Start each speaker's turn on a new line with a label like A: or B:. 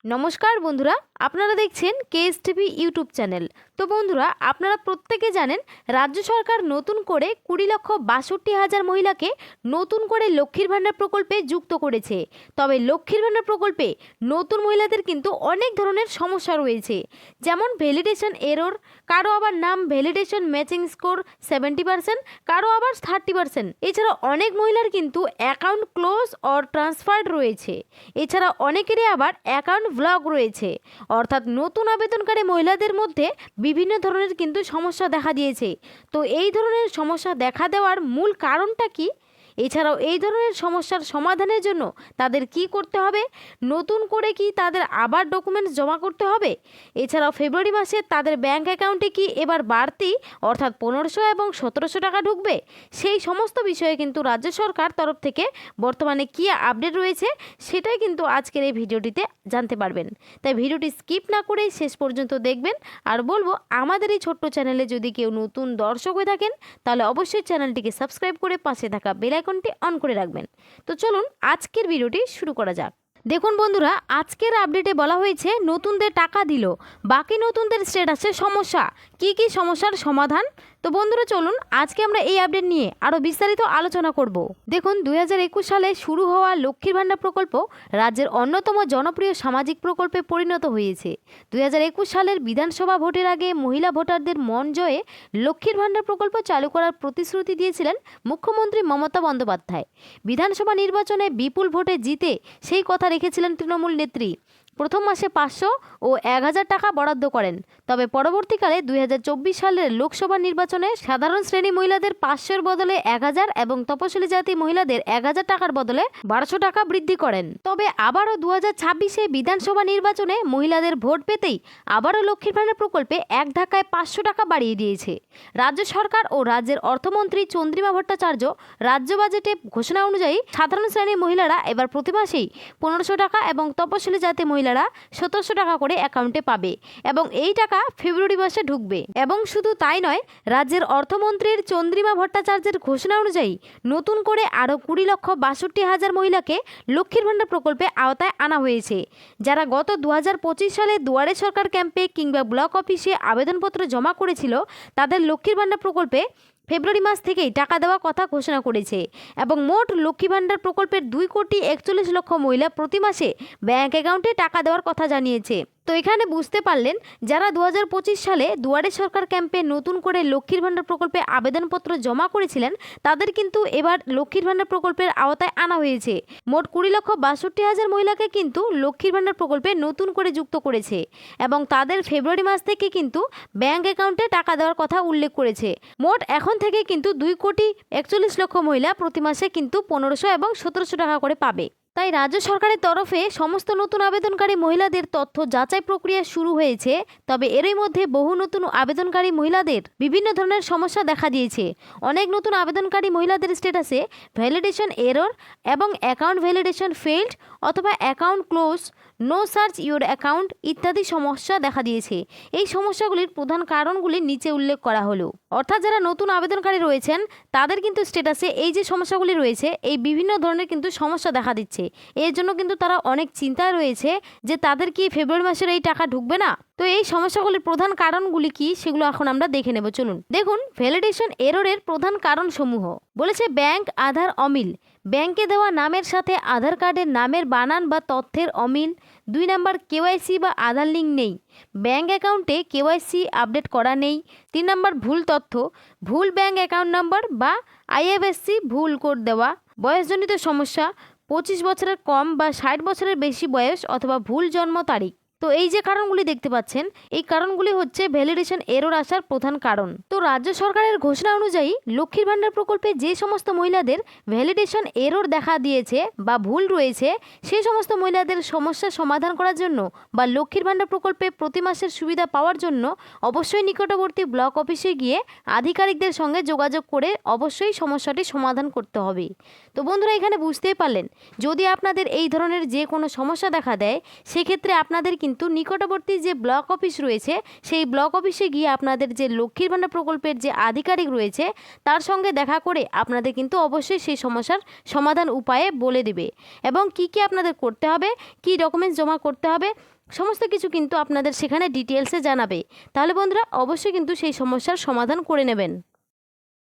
A: নমস্কার বন্ধুরা, আপনারা দেখছেন কেএসটিভি ইউটিউব চ্যানেল। তো বন্ধুরা, আপনারা প্রত্যেকে জানেন রাজ্য সরকার নতুন করে 20,62,000 মহিলাকে নতুন করে লক্ষ্মীর ভাণ্ডার প্রকল্পে যুক্ত করেছে। তবে লক্ষ্মীর ভাণ্ডার প্রকল্পে নতুন মহিলাদের কিন্তু অনেক ধরনের সমস্যা রয়েছে, যেমন ভ্যালিডেশন এরর, কারো আবার নাম ভ্যালিডেশন ম্যাচিং স্কোর 70%, কারো আবার 30%। এছাড়া অনেক মহিলার কিন্তু অ্যাকাউন্ট ক্লোজ অর ট্রান্সফার্ড রয়েছে। এছাড়া অনেকেরই আবার অ্যাকাউন্ট ব্লক রয়েছে। অর্থাৎ নতুন আবেদনকারী মহিলাদের মধ্যে বিভিন্ন ধরনের কিন্তু সমস্যা দেখা দিয়েছে। তো এই ধরনের সমস্যা দেখা দেওয়ার মূল কারণটা কি? এছাড়াও এই ধরনের সমস্যার সমাধানের জন্য তাদের কি করতে হবে? নতুন করে কি তাদের আবার ডকুমেন্টস জমা করতে হবে? এছাড়াও ফেব্রুয়ারি মাসে তাদের ব্যাংক অ্যাকাউন্টে কি এবার বাড়তি অর্থাৎ 1500 এবং 1700 টাকা ঢুকবে? সেই সমস্ত বিষয়ে কিন্তু রাজ্য সরকার তরফ থেকে বর্তমানে কি আপডেট রয়েছে সেটাই কিন্তু আজকের এই ভিডিওটিতে জানতে পারবেন। তাই ভিডিওটি স্কিপ না করেই শেষ পর্যন্ত দেখবেন। আর বলবো, আমাদের এই ছোট্ট চ্যানেলে যদি কেউ নতুন দর্শক হয়ে থাকেন তাহলে অবশ্যই চ্যানেলটিকে সাবস্ক্রাইব করে পাশে থাকা বেল আইকনটি অন করে রাখবেন। তো চলুন আজকের ভিডিওটি শুরু করা যাক। দেখুন বন্ধুরা, আজকের আপডেটে বলা হয়েছে নতুনদের টাকা দিল, বাকি নতুনদের স্ট্যাটাসে সমস্যা, কি কি সমস্যার সমাধান। তো বন্ধুরা চলুন আজকে আমরা এই আপডেট নিয়ে আরও বিস্তারিত আলোচনা করব। দেখুন, 2021 সালে শুরু হওয়া লক্ষ্মীর ভাণ্ডার প্রকল্প রাজ্যের অন্যতম জনপ্রিয় সামাজিক প্রকল্পে পরিণত হয়েছে। 2021 সালের বিধানসভা ভোটের আগে মহিলা ভোটারদের মন জয়ে লক্ষ্মীর ভাণ্ডার প্রকল্প চালু করার প্রতিশ্রুতি দিয়েছিলেন মুখ্যমন্ত্রী মমতা বন্দ্যোপাধ্যায়। বিধানসভা নির্বাচনে বিপুল ভোটে জিতে সেই কথা রেখেছিলেন তৃণমূল নেত্রী। প্রথম মাসে 500 ও 1000 টাকা বরাদ্দ করেন। তবে পরবর্তীকালে 2024 সালের লোকসভা নির্বাচনে সাধারণ শ্রেণী মহিলাদের 500-এর বদলে 1000 এবং তপশিলি জাতি মহিলাদের 1000 টাকার বদলে 1200 টাকা বৃদ্ধি করেন। তবে আবারও 2026-এ বিধানসভা নির্বাচনে মহিলাদের ভোট পেতেই আবারও লক্ষ্মীর ভাণ্ডার প্রকল্পে এক ধাক্কায় 500 টাকা বাড়িয়ে দিয়েছে রাজ্য সরকার ও রাজ্যের অর্থমন্ত্রী চন্দ্রিমা ভট্টাচার্য। রাজ্য বাজেটে ঘোষণা অনুযায়ী সাধারণ শ্রেণীর মহিলারা এবার প্রতি মাসেই 1500 টাকা এবং তপশিলি জাতি মহিলারা 1700 টাকা করে অ্যাকাউন্টে পাবে এবং এই টাকা ফেব্রুয়ারি মাসে ঢুকবে। এবং শুধু তাই নয়, রাজ্যের অর্থমন্ত্রীর চন্দ্রিমা ভট্টাচার্যের ঘোষণা অনুযায়ী নতুন করে আরও 20,62,000 মহিলাকে লক্ষ্মীর ভাণ্ডার প্রকল্পে আওতায় আনা হয়েছে, যারা গত 2025 সালে দুয়ারে সরকার ক্যাম্পে কিংবা ব্লক অফিসে আবেদনপত্র জমা করেছিল। তাদের লক্ষ্মীর ভাণ্ডার প্রকল্পে ফেব্রুয়ারি মাস থেকেই টাকা দেওয়ার কথা ঘোষণা করেছে এবং মোট লক্ষ্মী ভাণ্ডার প্রকল্পের 2,41,00,000 মহিলা প্রতি মাসে ব্যাংক অ্যাকাউন্টে টাকা দেওয়ার কথা জানিয়েছে। তো এখানে বুঝতে পারলেন, যারা 2025 সালে দুয়ারে সরকার ক্যাম্পে নতুন করে লক্ষ্মীর ভাণ্ডার প্রকল্পে আবেদনপত্র জমা করেছিলেন, তাদের কিন্তু এবার লক্ষ্মীর ভাণ্ডার প্রকল্পের আওতায় আনা হয়েছে। মোট 20,62,000 মহিলাকে কিন্তু লক্ষ্মীর ভাণ্ডার প্রকল্পে নতুন করে যুক্ত করেছে এবং তাদের ফেব্রুয়ারি মাস থেকে কিন্তু ব্যাংক অ্যাকাউন্টে টাকা দেওয়ার কথা উল্লেখ করেছে। মোট এখন থেকে কিন্তু 2,41,00,000 মহিলা প্রতি মাসে কিন্তু 1500 এবং 1700 টাকা করে পাবে। তাই রাজ্য সরকারের তরফে সমস্ত নতুন আবেদনকারী মহিলাদের তথ্য যাচাই প্রক্রিয়া শুরু হয়েছে। তবে এরই মধ্যে বহু নতুন আবেদনকারী মহিলাদের বিভিন্ন ধরনের সমস্যা দেখা দিয়েছে। অনেক নতুন আবেদনকারী মহিলাদের স্ট্যাটাসে ভ্যালিডেশন এরর এবং অ্যাকাউন্ট ভ্যালিডেশন ফেইল্ড অথবা account close, no search your account ইত্যাদি সমস্যা দেখা দিয়েছে। এই সমস্যাগুলির প্রধান কারণগুলি নিচে উল্লেখ করা হলো। অর্থাৎ যারা নতুন আবেদনকারী রয়েছেন তাদের কিন্তু স্ট্যাটাসে এই যে সমস্যাগুলি রয়েছে, এই বিভিন্ন ধরনের কিন্তু সমস্যা দেখা দিচ্ছে। এর জন্য কিন্তু তারা অনেক চিন্তায় রয়েছে যে তাদের কি ফেব্রুয়ারি মাসের এই টাকা ঢুকবে না। তো এই সমস্যাগুলির প্রধান কারণগুলি কি সেগুলো এখন আমরা দেখে নেব। চলুন দেখুন, ভ্যালিডেশন এররের প্রধান কারণসমূহ বলেছে। ব্যাংক আধার অমিল, ব্যাংকে দেওয়া নামের সাথে আধার কার্ডের নামের বানান বা তথ্যের অমিল। 2 নাম্বার, কেওয়াইসি বা আধার লিঙ্ক নেই, ব্যাংক অ্যাকাউন্টে কেওয়াইসি আপডেট করা নেই। 3 নাম্বার, ভুল তথ্য, ভুল ব্যাংক অ্যাকাউন্ট নাম্বার বা আইএফএসসি ভুল কোড দেওয়া। বয়সজনিত সমস্যা, 25 বছরের কম বা 60 বছরের বেশি বয়স অথবা ভুল জন্ম তারিখ। তো এই যে কারণগুলি দেখতে পাচ্ছেন, এই কারণগুলি হচ্ছে ভ্যালিডেশন এরর আসার প্রধান কারণ। তো রাজ্য সরকারের ঘোষণা অনুযায়ী লক্ষ্মীর ভাণ্ডার প্রকল্পে যে সমস্ত মহিলাদের ভ্যালিডেশন এরর দেখা দিয়েছে বা ভুল রয়েছে, সেই সমস্ত মহিলাদের সমস্যা সমাধান করার জন্য বা লক্ষ্মীর ভাণ্ডার প্রকল্পে প্রতি মাসের সুবিধা পাওয়ার জন্য অবশ্যই নিকটবর্তী ব্লক অফিসে গিয়ে আধিকারিকদের সঙ্গে যোগাযোগ করে অবশ্যই সমস্যাটি সমাধান করতে হবে। তো বন্ধুরা, এখানে বুঝতেই পারলেন, যদি আপনাদের এই ধরনের যে কোনো সমস্যা দেখা দেয় সেক্ষেত্রে আপনাদের কিন্তু নিকটবর্তী যে ব্লক অফিস রয়েছে সেই ব্লক অফিসে গিয়ে আপনাদের যে লক্ষ্মীর ভাণ্ডার প্রকল্পের যে আধিকারিক রয়েছে তার সঙ্গে দেখা করে আপনাদের কিন্তু অবশ্যই সেই সমস্যার সমাধান উপায়ে বলে দিবে এবং কি কি আপনাদের করতে হবে, কি ডকুমেন্টস জমা করতে হবে, সমস্ত কিছু কিন্তু আপনাদের সেখানে ডিটেলসে জানাবে। তাহলে বন্ধুরা অবশ্যই কিন্তু সেই সমস্যার সমাধান করে নেবেন।